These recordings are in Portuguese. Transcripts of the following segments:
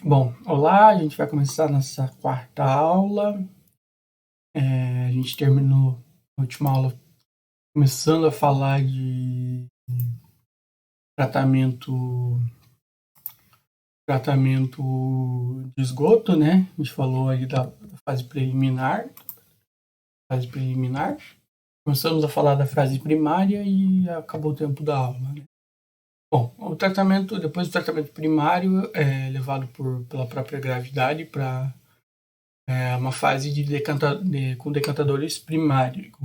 Bom, olá, a gente vai começar nossa quarta aula. A gente terminou a última aula começando a falar de tratamento, tratamento de esgoto, né? A gente falou aí da fase preliminar. Começamos a falar da fase primária e acabou o tempo da aula, né? Bom, depois do tratamento primário é levado pela própria gravidade para uma fase com decantadores primários.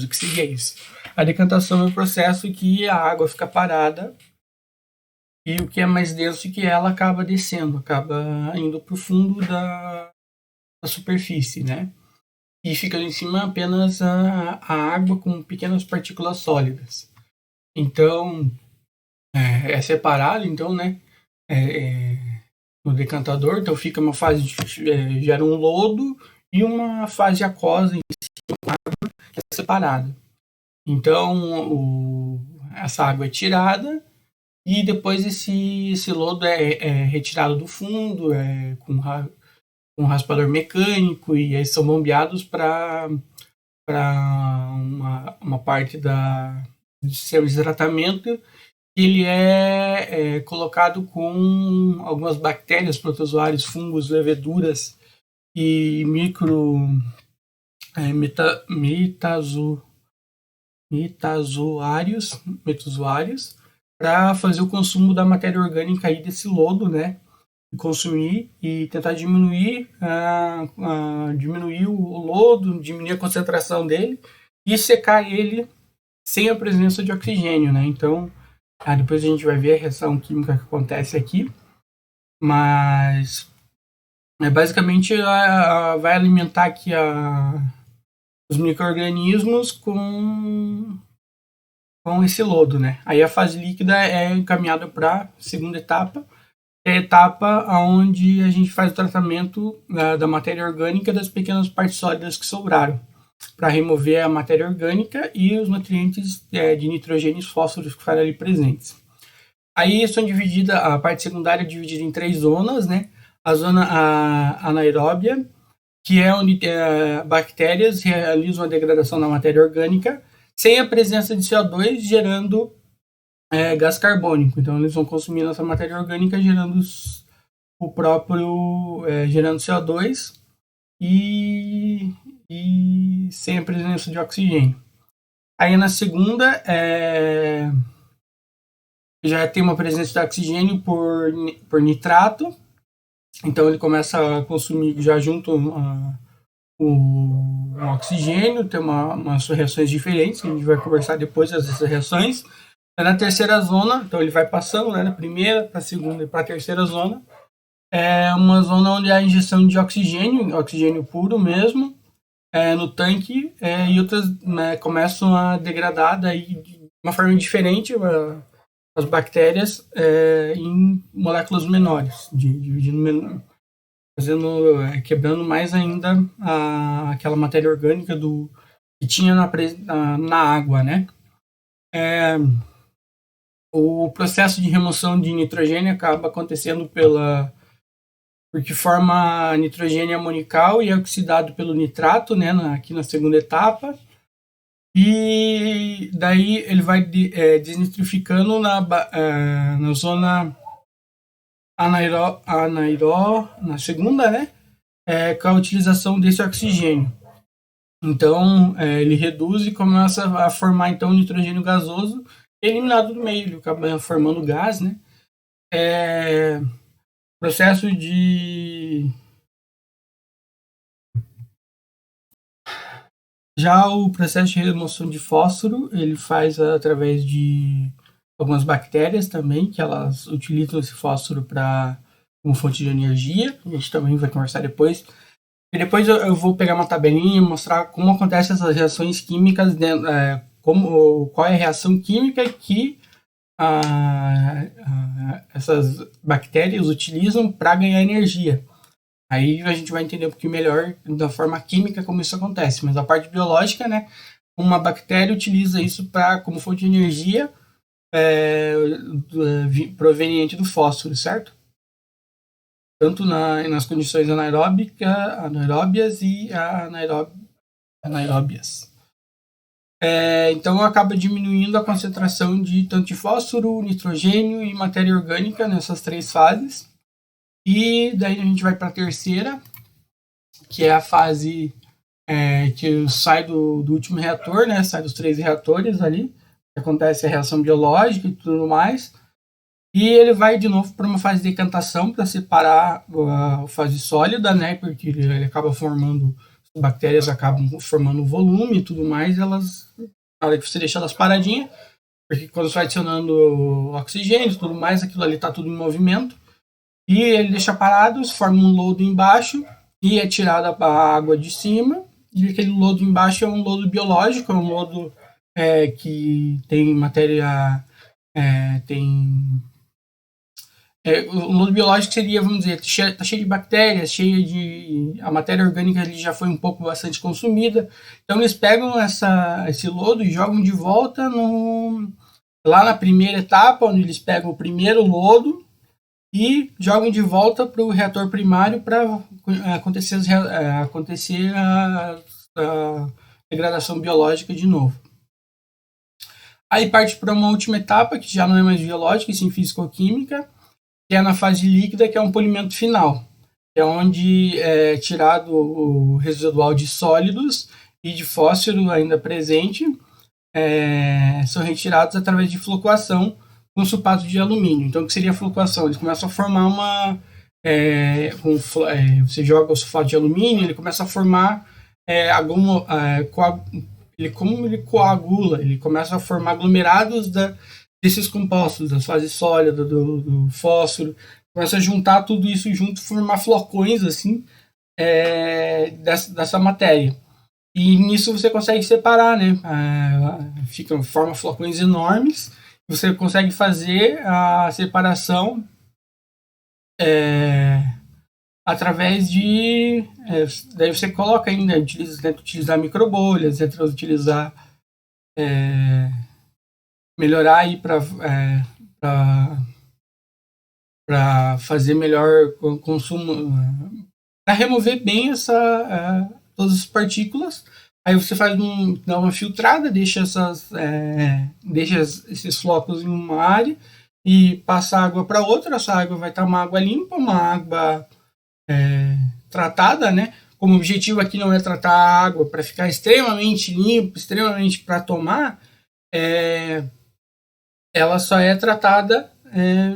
O que seria isso? A decantação é um processo em que a água fica parada e o que é mais denso que ela acaba descendo, acaba indo para o fundo da superfície, né? E fica em cima apenas a água com pequenas partículas sólidas. Então, é separado, então, né? No decantador, então fica uma fase gera um lodo e uma fase aquosa em cima que é separada. Então essa água é tirada e depois esse lodo é retirado do fundo com um raspador mecânico e aí são bombeados para uma parte do sistema de tratamento. Ele é colocado com algumas bactérias, protozoários, fungos, leveduras e metazoários para fazer o consumo da matéria orgânica aí desse lodo, né? Consumir e tentar diminuir o lodo, diminuir a concentração dele e secar ele sem a presença de oxigênio, né? Então, depois a gente vai ver a reação química que acontece aqui, mas basicamente vai alimentar aqui os micro-organismos com esse lodo, né? Aí a fase líquida é encaminhada para a segunda etapa, é a etapa onde a gente faz o tratamento da matéria orgânica das pequenas partes sólidas que sobraram, para remover a matéria orgânica e os nutrientes de nitrogênio e fósforos que ficaram ali presentes. Aí a parte secundária é dividida em 3 zonas, né? A zona anaeróbia, que é onde bactérias realizam a degradação da matéria orgânica sem a presença de CO2, gerando gás carbônico. Então, eles vão consumindo essa matéria orgânica, gerando gerando CO2 e sem a presença de oxigênio. Aí na segunda já tem uma presença de oxigênio por nitrato, então ele começa a consumir já junto o oxigênio, tem umas reações diferentes, que a gente vai conversar depois dessas reações. Na terceira zona, então ele vai passando, né, da primeira para a segunda e para a terceira zona, é uma zona onde há injeção de oxigênio puro mesmo, no tanque, e outras começam a degradar daí de uma forma diferente as bactérias em moléculas menores, dividindo quebrando mais ainda aquela matéria orgânica que tinha na água, né? O processo de remoção de nitrogênio acaba acontecendo porque forma nitrogênio amonical e é oxidado pelo nitrato, né, aqui na segunda etapa. E daí ele vai desnitrificando na zona na segunda, né, com a utilização desse oxigênio. Então, ele reduz e começa a formar, então, nitrogênio gasoso eliminado do meio, ele acaba formando gás, né? Processo de... Já o processo de remoção de fósforo, ele faz através de algumas bactérias também, que elas utilizam esse fósforo como fonte de energia. A gente também vai conversar depois. E depois eu vou pegar uma tabelinha e mostrar como acontecem essas reações químicas, qual é a reação química que essas bactérias utilizam para ganhar energia. Aí a gente vai entender um pouquinho melhor da forma química como isso acontece. Mas a parte biológica, né? Uma bactéria utiliza isso como fonte de energia proveniente do fósforo, certo? tanto nas condições anaeróbias e anaeróbias. Então acaba diminuindo a concentração de tanto de fósforo, nitrogênio e matéria orgânica nessas 3 fases. E daí a gente vai para a terceira, que é a fase que sai do último reator, né? Sai dos 3 reatores ali, acontece a reação biológica e tudo mais. E ele vai de novo para uma fase de decantação para separar a fase sólida, né? Porque ele acaba formando, as bactérias acabam formando volume e tudo mais, na hora que você deixa elas paradinhas, porque quando você vai adicionando oxigênio e tudo mais, aquilo ali está tudo em movimento, e ele deixa parado, forma um lodo embaixo, e é tirada a água de cima, e aquele lodo embaixo é um lodo biológico, é um lodo que tem matéria, o lodo biológico seria, vamos dizer, tá cheio de bactérias, a matéria orgânica ali já foi bastante consumida. Então eles pegam esse lodo e jogam de volta lá na primeira etapa, onde eles pegam o primeiro lodo e jogam de volta para o reator primário para acontecer a degradação biológica de novo. Aí parte para uma última etapa, que já não é mais biológica, e sim físico-química, que é na fase líquida, que é um polimento final, que é onde é tirado o residual de sólidos e de fósforo ainda presente, são retirados através de flutuação com sulfato de alumínio. Então, o que seria a flutuação? Eles começam a formar você joga o sulfato de alumínio, ele começa a formar como ele coagula, ele começa a formar aglomerados desses compostos, das fases sólidas, do fósforo, começa a juntar tudo isso junto, formar flocões assim, dessa matéria. E nisso você consegue separar, né? Forma flocões enormes, você consegue fazer a separação através de... daí você coloca ainda, utilizar microbolhas, utilizar... melhorar aí para fazer melhor consumo, para remover bem todas as partículas. Aí você dá uma filtrada, deixa esses flocos em uma área e passa água para outra. Essa água vai estar uma água limpa, uma água tratada, né? Como o objetivo aqui não é tratar a água para ficar extremamente limpa, extremamente para tomar, ela só é tratada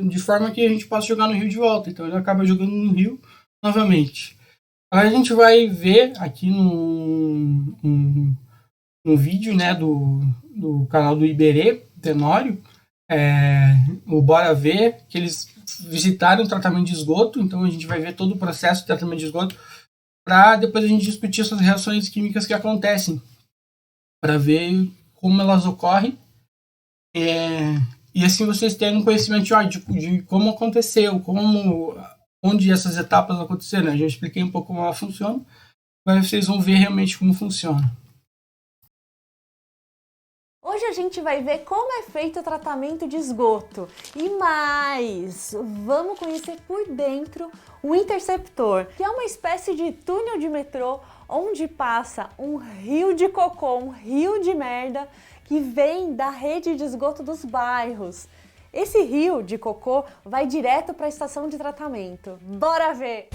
de forma que a gente possa jogar no rio de volta. Então ele acaba jogando no rio novamente. Agora a gente vai ver aqui num vídeo, né, do canal do Iberê, Tenório, o Bora Ver, que eles visitaram o tratamento de esgoto. Então a gente vai ver todo o processo de tratamento de esgoto para depois a gente discutir essas reações químicas que acontecem, para ver como elas ocorrem. E assim vocês terem um conhecimento de como aconteceu, onde essas etapas aconteceram. Eu já expliquei um pouco como ela funciona, mas vocês vão ver realmente como funciona. Hoje a gente vai ver como é feito o tratamento de esgoto. E mais, vamos conhecer por dentro o interceptor, que é uma espécie de túnel de metrô onde passa um rio de cocô, um rio de merda, que vem da rede de esgoto dos bairros. Esse rio de cocô vai direto para a estação de tratamento. Bora ver!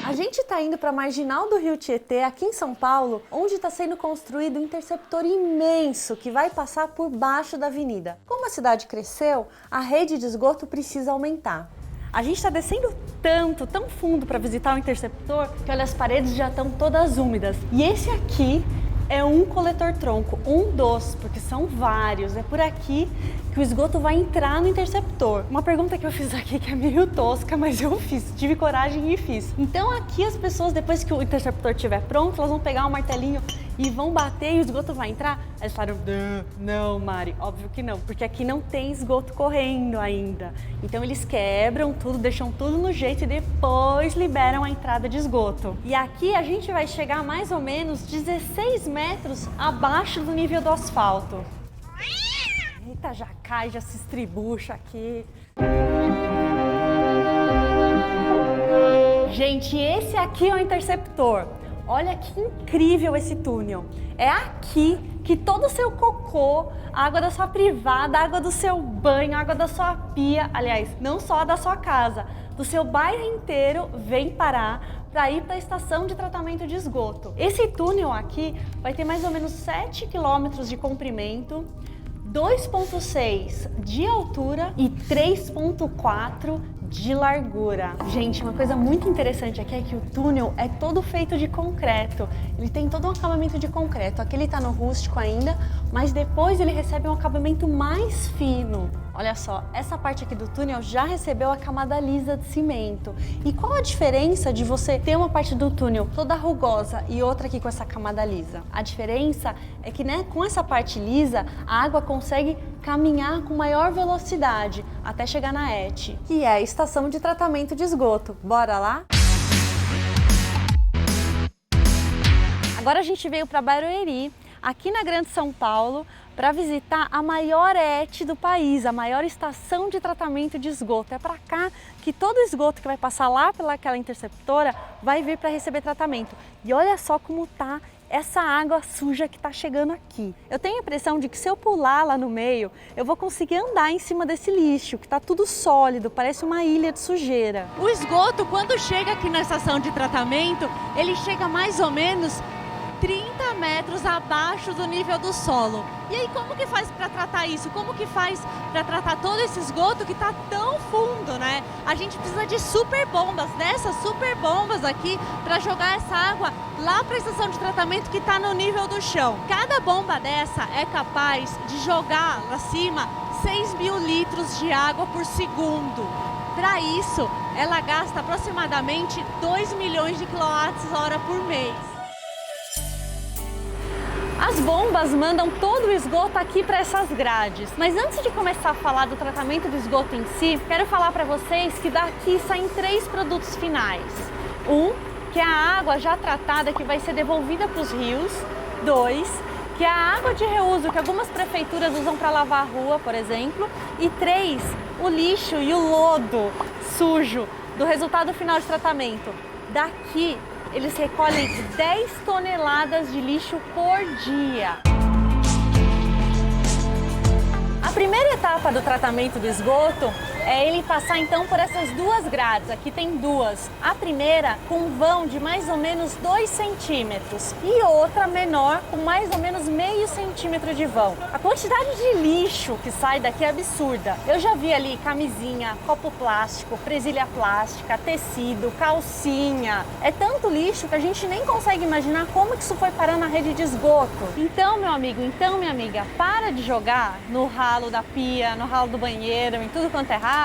A gente está indo para a marginal do Rio Tietê, aqui em São Paulo, onde está sendo construído um interceptor imenso que vai passar por baixo da avenida. Como a cidade cresceu, a rede de esgoto precisa aumentar. A gente está descendo tão fundo para visitar o interceptor, que olha, as paredes já estão todas úmidas. E esse aqui é um coletor-tronco, um dos, porque são vários. É por aqui que o esgoto vai entrar no interceptor. Uma pergunta que eu fiz aqui que é meio tosca, mas eu fiz, tive coragem e fiz. Então aqui as pessoas, depois que o interceptor estiver pronto, elas vão pegar um martelinho e vão bater e o esgoto vai entrar Aí eles falaram, não, Mari, óbvio que não, porque aqui não tem esgoto correndo ainda. Então eles quebram tudo, deixam tudo no jeito e depois liberam a entrada de esgoto. E aqui a gente vai chegar mais ou menos 16 metros abaixo do nível do asfalto. Eita, já cai, já se estribucha aqui. Gente, esse aqui é o interceptor. Olha que incrível esse túnel. É aqui que todo o seu cocô, a água da sua privada, a água do seu banho, a água da sua pia, aliás, não só a da sua casa, do seu bairro inteiro, vem parar para ir para a estação de tratamento de esgoto. Esse túnel aqui vai ter mais ou menos 7 quilômetros de comprimento, 2,6 de altura e 3,4 de largura. Gente, uma coisa muito interessante aqui é que o túnel é todo feito de concreto. Ele tem todo um acabamento de concreto. Aqui ele tá no rústico ainda, mas depois ele recebe um acabamento mais fino. Olha só, essa parte aqui do túnel já recebeu a camada lisa de cimento. E qual a diferença de você ter uma parte do túnel toda rugosa e outra aqui com essa camada lisa? A diferença é que, né, com essa parte lisa, a água consegue caminhar com maior velocidade até chegar na ET, que é a estação de tratamento de esgoto. Bora lá? Agora a gente veio para Barueri, aqui na Grande São Paulo, para visitar a maior ET do país, a maior estação de tratamento de esgoto. É para cá que todo o esgoto que vai passar lá pelaquela interceptora vai vir para receber tratamento. E olha só como tá essa água suja que está chegando aqui. Eu tenho a impressão de que se eu pular lá no meio, eu vou conseguir andar em cima desse lixo, que está tudo sólido, parece uma ilha de sujeira. O esgoto, quando chega aqui na estação de tratamento, ele chega mais ou menos 30 metros abaixo do nível do solo. E aí, como que faz para tratar isso? Como que faz para tratar todo esse esgoto que está tão fundo, né? A gente precisa de super bombas, dessas super bombas aqui, para jogar essa água lá para a estação de tratamento que está no nível do chão. Cada bomba dessa é capaz de jogar lá cima 6.000 litros de água por segundo. Para isso, ela gasta aproximadamente 2 milhões de kWh por mês. As bombas mandam todo o esgoto aqui para essas grades. Mas antes de começar a falar do tratamento do esgoto em si, quero falar para vocês que daqui saem 3 produtos finais. Que é a água já tratada que vai ser devolvida para os rios. 2, que é a água de reuso que algumas prefeituras usam para lavar a rua, por exemplo. E 3, o lixo e o lodo sujo do resultado final de tratamento. Daqui eles recolhem 10 toneladas de lixo por dia. A primeira etapa do tratamento do esgoto é ele passar então por essas 2 grades, aqui tem 2. A primeira com um vão de mais ou menos 2 centímetros e outra menor com mais ou menos meio centímetro de vão. A quantidade de lixo que sai daqui é absurda. Eu já vi ali camisinha, copo plástico, presilha plástica, tecido, calcinha. É tanto lixo que a gente nem consegue imaginar como que isso foi parar na rede de esgoto. Então, meu amigo, então, minha amiga, para de jogar no ralo da pia, no ralo do banheiro, em tudo quanto é ralo.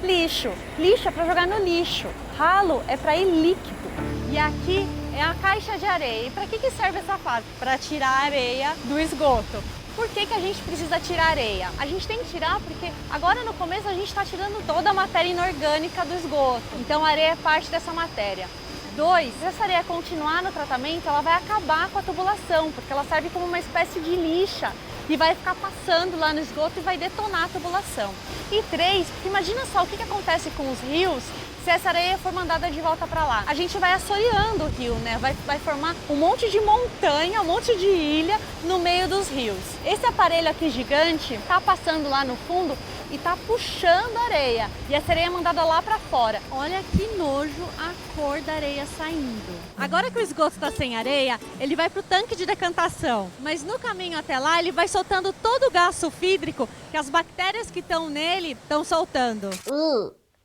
Lixo. Lixo é para jogar no lixo. Ralo é para ir líquido. E aqui é a caixa de areia. E para que serve essa fase? Para tirar a areia do esgoto. Por que a gente precisa tirar areia? A gente tem que tirar porque agora no começo a gente está tirando toda a matéria inorgânica do esgoto. Então a areia é parte dessa matéria. 2, se essa areia continuar no tratamento, ela vai acabar com a tubulação, porque ela serve como uma espécie de lixa e vai ficar passando lá no esgoto e vai detonar a tubulação. E 3, imagina só o que acontece com os rios se essa areia for mandada de volta para lá. A gente vai assoreando o rio, né? Vai formar um monte de montanha, um monte de ilha no meio dos rios. Esse aparelho aqui gigante tá passando lá no fundo e tá puxando a areia. E essa areia é mandada lá para fora. Olha que nojo a cor da areia saindo. Agora que o esgoto tá sem areia, ele vai pro tanque de decantação. Mas no caminho até lá, ele vai soltando todo o gás sulfídrico que as bactérias que estão nele estão soltando.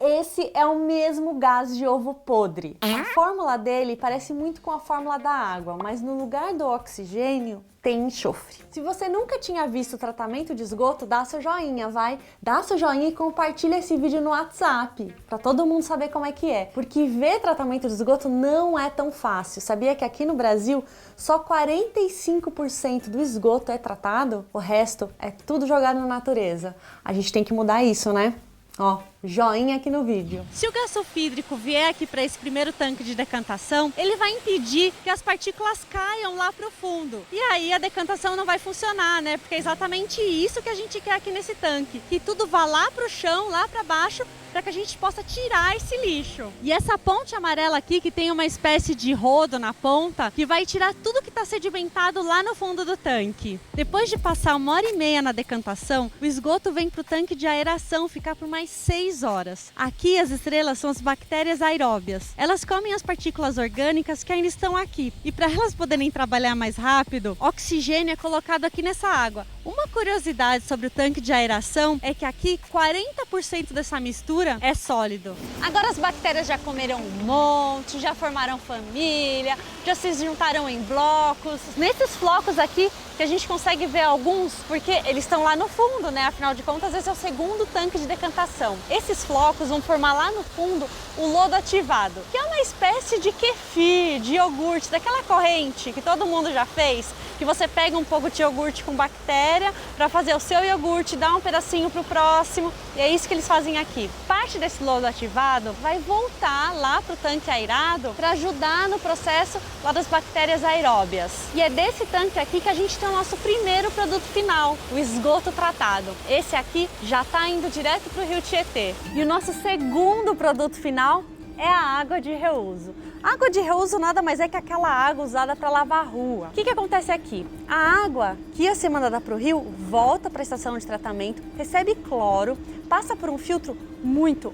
Esse é o mesmo gás de ovo podre. A fórmula dele parece muito com a fórmula da água, mas no lugar do oxigênio tem enxofre. Se você nunca tinha visto o tratamento de esgoto, dá seu joinha, vai? Dá seu joinha e compartilha esse vídeo no WhatsApp, para todo mundo saber como é que é. Porque ver tratamento de esgoto não é tão fácil. Sabia que aqui no Brasil, só 45% do esgoto é tratado? O resto é tudo jogado na natureza. A gente tem que mudar isso, né? Ó, joinha aqui no vídeo. Se o gás sulfídrico vier aqui para esse primeiro tanque de decantação, ele vai impedir que as partículas caiam lá para o fundo. E aí a decantação não vai funcionar, né? Porque é exatamente isso que a gente quer aqui nesse tanque. Que tudo vá lá para o chão, lá para baixo, para que a gente possa tirar esse lixo. E essa ponte amarela aqui, que tem uma espécie de rodo na ponta, que vai tirar tudo que está sedimentado lá no fundo do tanque. Depois de passar 1h30 na decantação, o esgoto vem para o tanque de aeração ficar por mais 6 horas. Aqui as estrelas são as bactérias aeróbias. Elas comem as partículas orgânicas que ainda estão aqui. E para elas poderem trabalhar mais rápido, oxigênio é colocado aqui nessa água. Uma curiosidade sobre o tanque de aeração é que aqui 40% dessa mistura é sólido. Agora as bactérias já comeram um monte, já formaram família, já se juntaram em blocos. Nesses flocos aqui que a gente consegue ver alguns, porque eles estão lá no fundo, né? Afinal de contas, esse é o segundo tanque de decantação. Esses flocos vão formar lá no fundo o lodo ativado, que é uma espécie de kefir, de iogurte, daquela corrente que todo mundo já fez, que você pega um pouco de iogurte com bactéria para fazer o seu iogurte, dá um pedacinho para o próximo, e é isso que eles fazem aqui. Parte desse lodo ativado vai voltar lá para o tanque aerado para ajudar no processo lá das bactérias aeróbias. E é desse tanque aqui que a gente tem o nosso primeiro produto final, o esgoto tratado. Esse aqui já está indo direto para o Rio Tietê. E o nosso segundo produto final é a água de reuso. A água de reuso nada mais é que aquela água usada para lavar a rua. O que acontece aqui? A água que ia ser mandada para o rio volta para a estação de tratamento, recebe cloro, passa por um filtro muito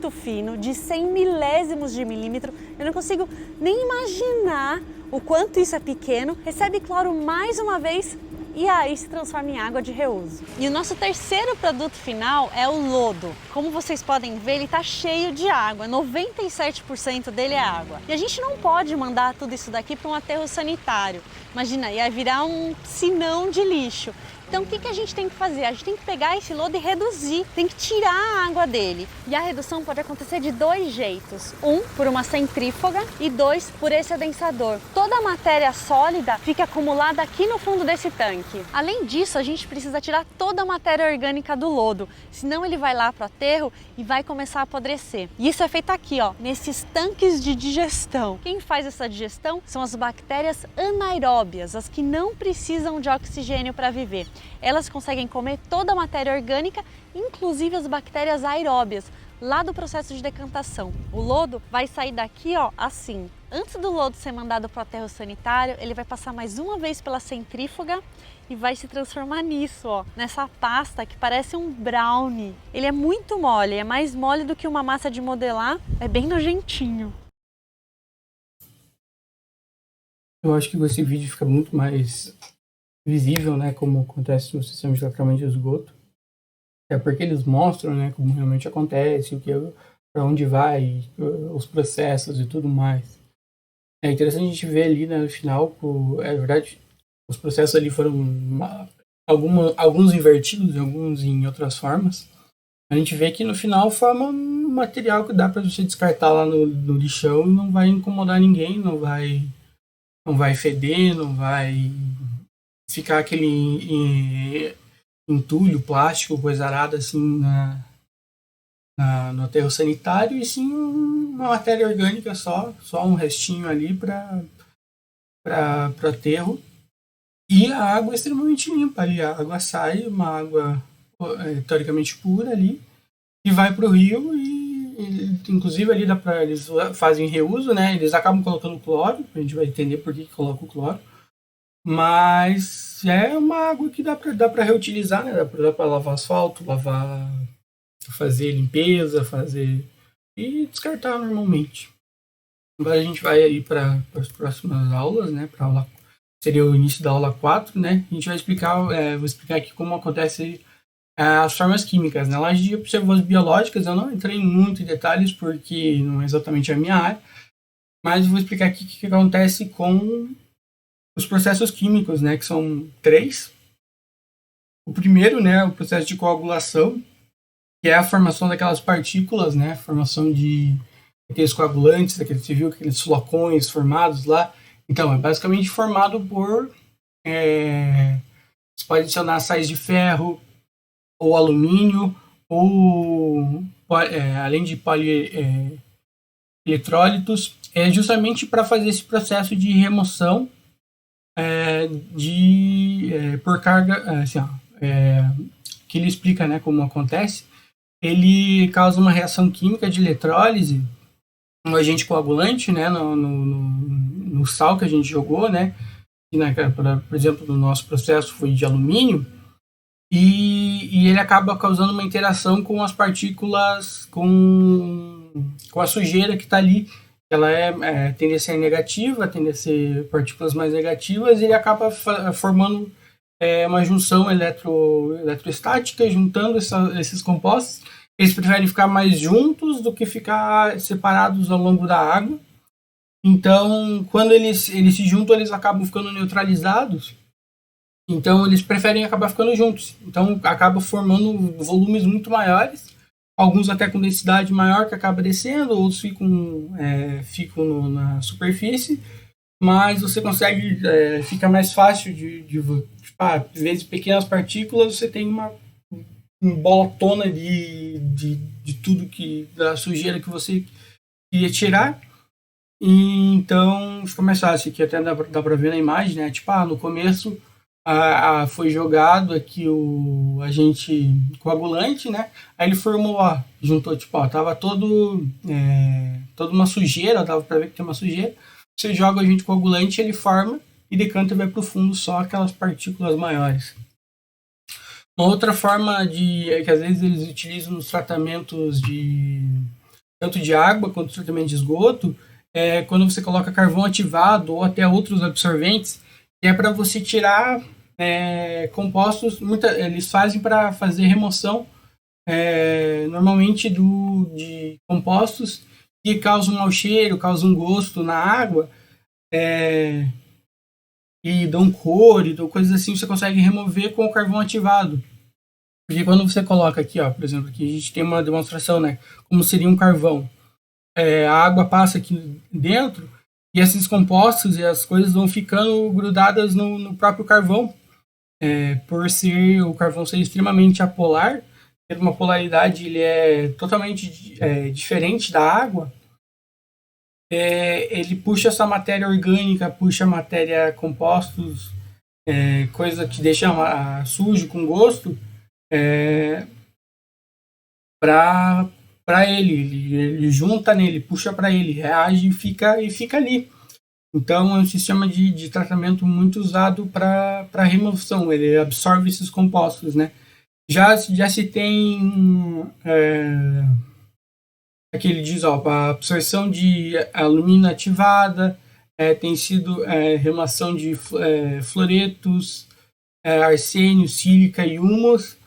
fino, de 100 milésimos de milímetro. Eu não consigo nem imaginar o quanto isso é pequeno. Recebe cloro mais uma vez e aí se transforma em água de reuso. E o nosso terceiro produto final é o lodo. Como vocês podem ver, ele está cheio de água, 97% dele é água. E a gente não pode mandar tudo isso daqui para um aterro sanitário. Imagina, ia virar um piscinão de lixo. Então o que a gente tem que fazer? A gente tem que pegar esse lodo e reduzir, tem que tirar a água dele. E a redução pode acontecer de 2 jeitos. Um, por uma centrífuga, e 2, por esse adensador. Toda a matéria sólida fica acumulada aqui no fundo desse tanque. Além disso, a gente precisa tirar toda a matéria orgânica do lodo, senão ele vai lá para o aterro e vai começar a apodrecer. E isso é feito aqui, ó, nesses tanques de digestão. Quem faz essa digestão são as bactérias anaeróbias, as que não precisam de oxigênio para viver. Elas conseguem comer toda a matéria orgânica, inclusive as bactérias aeróbias, lá do processo de decantação. O lodo vai sair daqui, ó, assim. Antes do lodo ser mandado para o aterro sanitário, ele vai passar mais uma vez pela centrífuga e vai se transformar nisso, ó, nessa pasta que parece um brownie. Ele é muito mole, é mais mole do que uma massa de modelar, é bem nojentinho. Eu acho que com esse vídeo fica muito mais visível, né, como acontece no sistema de tratamento de esgoto. É porque eles mostram, né, como realmente acontece, o que, para onde vai, os processos e tudo mais. É interessante a gente ver ali, né, no final, é verdade, os processos ali foram alguns invertidos, alguns em outras formas. A gente vê que no final forma um material que dá para você descartar lá no lixão e não vai incomodar ninguém, não vai feder, não vai ficar aquele entulho, plástico, coisa arada assim no aterro sanitário, e sim uma matéria orgânica só um restinho ali para aterro. E a água é extremamente limpa ali, a água sai, uma água teoricamente pura ali, e vai para o rio e inclusive ali eles fazem reuso, né? Eles acabam colocando cloro, a gente vai entender por que coloca o cloro. Mas é uma água que dá para reutilizar, né? Dá para lavar asfalto, fazer limpeza, e descartar normalmente. Agora a gente vai aí para as próximas aulas, né? Seria o início da aula 4, né? A gente vai vou explicar aqui como acontece as formas químicas, né? Lá a gente observou as biológicas, eu não entrei muito em detalhes porque não é exatamente a minha área, mas vou explicar aqui o que acontece com os processos químicos, né? Que são 3. O primeiro, né, o processo de coagulação, que é a formação daquelas partículas, né? Formação de aqueles coagulantes, você viu aqueles flocões formados lá. Então, é basicamente formado por... você pode adicionar sais de ferro, ou alumínio, ou além de eletrólitos, justamente para fazer esse processo de remoção por carga, assim, que ele explica, né, como acontece. Ele causa uma reação química de eletrólise, um agente coagulante, né, no sal que a gente jogou, né, que, por exemplo, no nosso processo foi de alumínio, e ele acaba causando uma interação com as partículas, com a sujeira que está ali. Ela tende a ser negativa, tende a ser partículas mais negativas, e ele acaba formando uma junção eletrostática, juntando esses compostos. Eles preferem ficar mais juntos do que ficar separados ao longo da água. Então, quando eles se juntam, eles acabam ficando neutralizados. Então, eles preferem acabar ficando juntos. Então, acaba formando volumes muito maiores, alguns até com densidade maior que acaba descendo, outros ficam na superfície, mas você consegue, fica mais fácil às vezes pequenas partículas, você tem uma bolotona de tudo da sujeira que você queria tirar, e então fica mais fácil. Aqui até dá para ver na imagem, né? No começo foi jogado aqui o agente coagulante, né? Aí ele formou, juntou, tava toda uma sujeira, dava para ver que tem uma sujeira. Você joga o agente coagulante, ele forma e decanta e vai para o fundo só aquelas partículas maiores. Uma outra forma que às vezes eles utilizam nos tratamentos tanto de água quanto tratamento de esgoto, é quando você coloca carvão ativado ou até outros absorventes, que é para você tirar compostos. Eles fazem para fazer remoção normalmente de compostos que causam mau cheiro, causam gosto na água, e dão cor, e coisas assim. Você consegue remover com o carvão ativado. Porque quando você coloca aqui, por exemplo, aqui a gente tem uma demonstração, né, como seria um carvão. A água passa aqui dentro e esses compostos e as coisas vão ficando grudadas no próprio carvão, por o carvão ser extremamente apolar, ter uma polaridade, ele é totalmente diferente da água. Ele puxa essa matéria orgânica, puxa matéria compostos, coisa que deixa sujo com gosto, para ele junta nele, puxa para ele, reage e fica ali. Então é um sistema de tratamento muito usado para remoção. Ele absorve esses compostos, né? Já se tem aquele diz, a absorção de alumínio ativada, tem sido remoção de fluoretos, arsênio, sílica e humus.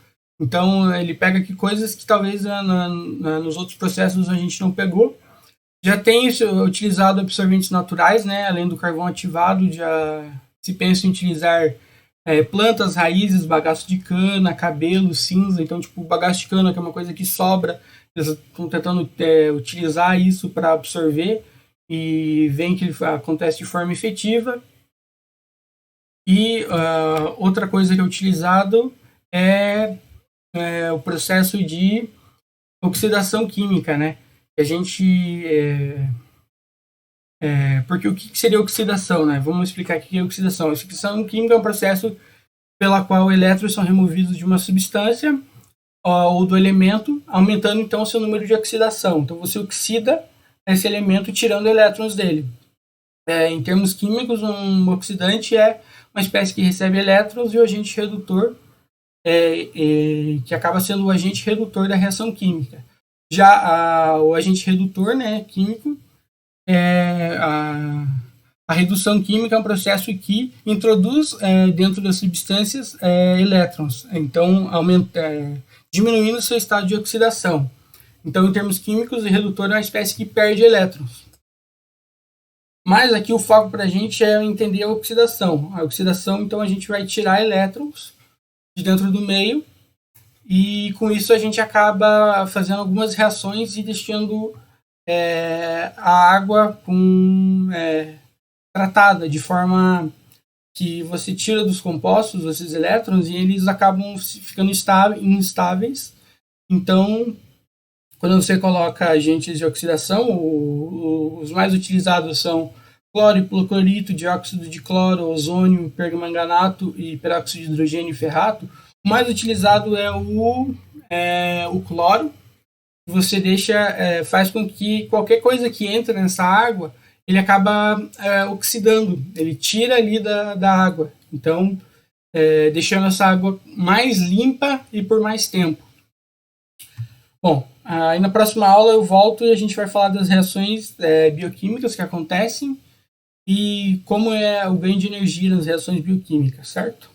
Então ele pega aqui coisas que talvez nos outros processos a gente não pegou. Já tem utilizado absorventes naturais, né? Além do carvão ativado, já se pensa em utilizar plantas, raízes, bagaço de cana, cabelo, cinza. Então, bagaço de cana, que é uma coisa que sobra, eles estão tentando utilizar isso para absorver, e veem que ele acontece de forma efetiva. E outra coisa que é utilizado é o processo de oxidação química, né? A gente porque o que seria oxidação, né? Vamos explicar o que é oxidação. A oxidação química é um processo pela qual elétrons são removidos de uma substância ou do elemento, aumentando então o seu número de oxidação. Então você oxida esse elemento tirando elétrons dele. Em termos químicos, um oxidante é uma espécie que recebe elétrons, e o agente redutor que acaba sendo o agente redutor da reação química. Já o agente redutor, né, químico, A redução química é um processo que introduz dentro das substâncias elétrons, então diminuindo seu estado de oxidação. Então, em termos químicos, o redutor é uma espécie que perde elétrons. Mas aqui o foco para a gente é entender a oxidação. A oxidação, então, a gente vai tirar elétrons de dentro do meio e com isso a gente acaba fazendo algumas reações e deixando a água tratada de forma que você tira dos compostos esses elétrons e eles acabam ficando instáveis. Então, quando você coloca agentes de oxidação, os mais utilizados são cloro, hipoclorito, dióxido de cloro, ozônio, permanganato e peróxido de hidrogênio e ferrato. O mais utilizado é o cloro. Você faz com que qualquer coisa que entre nessa água, ele acaba oxidando, ele tira ali da água. Então, deixando essa água mais limpa e por mais tempo. Bom, aí na próxima aula eu volto e a gente vai falar das reações bioquímicas que acontecem e como é o ganho de energia nas reações bioquímicas, certo?